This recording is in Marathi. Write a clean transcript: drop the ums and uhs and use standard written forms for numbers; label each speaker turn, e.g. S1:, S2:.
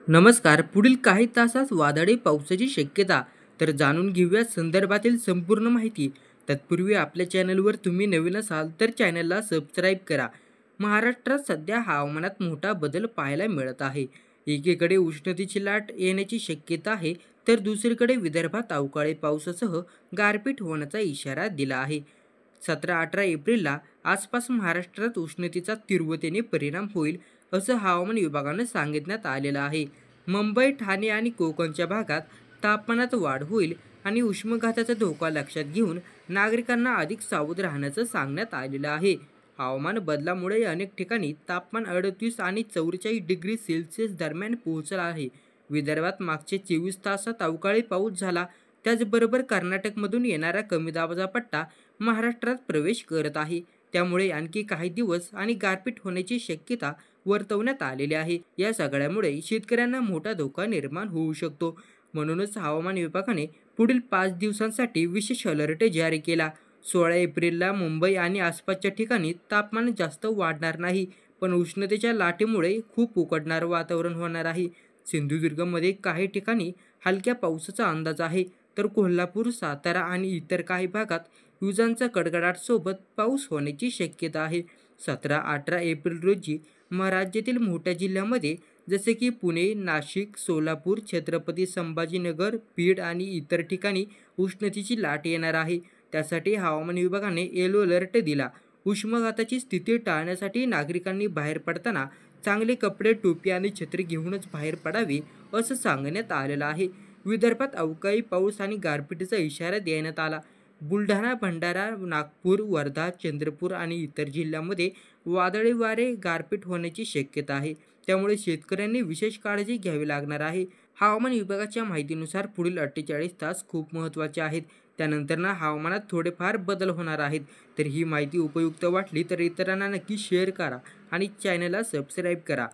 S1: नमस्कार. पुढील काही तासात वादळी पावसाची शक्यता. तर जाणून घेऊया संदर्भातील संपूर्ण माहिती. तत्पूर्वी आपल्या चॅनलवर तुम्ही नवीन असाल तर चॅनलला सबस्क्राईब करा. महाराष्ट्रात सध्या हवामानात मोठा बदल पाहायला मिळत आहे. एकीकडे उष्णतेची लाट येण्याची शक्यता आहे, तर दुसरीकडे विदर्भात अवकाळी पावसासह गारपीट होण्याचा इशारा दिला आहे. 17-18 एप्रिलला आसपास महाराष्ट्रात उष्णतेचा तीव्रतेने परिणाम होईल, असं हवामान विभागानं सांगण्यात आलेलं आहे. मुंबई, ठाणे आणि कोकणच्या भागात तापमानात वाढ होईल आणि उष्माघाताचा धोका लक्षात घेऊन नागरिकांना अधिक सावध राहण्याचं सांगण्यात आलेलं आहे. हवामान बदलामुळे अनेक ठिकाणी तापमान 38 आणि 44 डिग्री सेल्सिअस दरम्यान पोहोचलं आहे. विदर्भात मागच्या 24 तासात अवकाळी पाऊस झाला. त्याचबरोबर कर्नाटकमधून येणारा कमी दाबाचा पट्टा महाराष्ट्रात प्रवेश करत आहे. त्यामुळे आणखी काही दिवस आणि गारपीट होण्याची शक्यता वर्तवण्यात आलेली आहे. या सगळ्यामुळे शेतकऱ्यांना मोठा धोका निर्माण होऊ शकतो. म्हणूनच हवामान विभागाने पुढील 5 दिवसांसाठी विशेष अलर्ट जारी केला. 16 एप्रिलला मुंबई आणि आसपासच्या ठिकाणी तापमान जास्त वाढणार नाही, पण उष्णतेच्या लाटेमुळे खूप उकडणारं वातावरण होणार आहे. सिंधुदुर्गमध्ये काही ठिकाणी हलक्या पावसाचा अंदाज आहे, तर कोल्हापूर, सातारा आणि इतर काही भागात विजांचा कडकडाट सोबत पाऊस होण्याची शक्यता आहे. 17-18 एप्रिल रोजी राज्यातील मोठ्या जिल्ह्यांमध्ये जसे की पुणे, नाशिक, सोलापूर, छत्रपती संभाजीनगर, बीड आणि इतर ठिकाणी उष्णतेची लाट येणार आहे. त्यासाठी हवामान विभागाने येलो अलर्ट दिला. उष्माघाताची स्थिती टाळण्यासाठी नागरिकांनी बाहेर पडताना चांगले कपडे, टोपी आणि छत्री घेऊनच बाहेर पडावे, असं सांगण्यात आलेलं आहे. विदर्भात अवकाळी पाऊस आणि गारपिटीचा इशारा देण्यात आला. बुलढाणा, भंडारा, नागपूर, वर्धा, चंद्रपूर आणि इतर जिल्ह्यांमध्ये वादळी वारे, गारपीट होण्याची शक्यता आहे. त्यामुळे शेतकऱ्यांनी विशेष काळजी घ्यावी लागणार आहे. हवामान विभागाच्या माहितीनुसार पुढील 48 तास खूप महत्त्वाचे आहेत. त्यानंतर हवामानात थोडेफार बदल होणार आहेत. तर ही माहिती उपयुक्त वाटली तर इतरांना नक्की शेअर करा आणि चॅनलला सबस्क्राईब करा.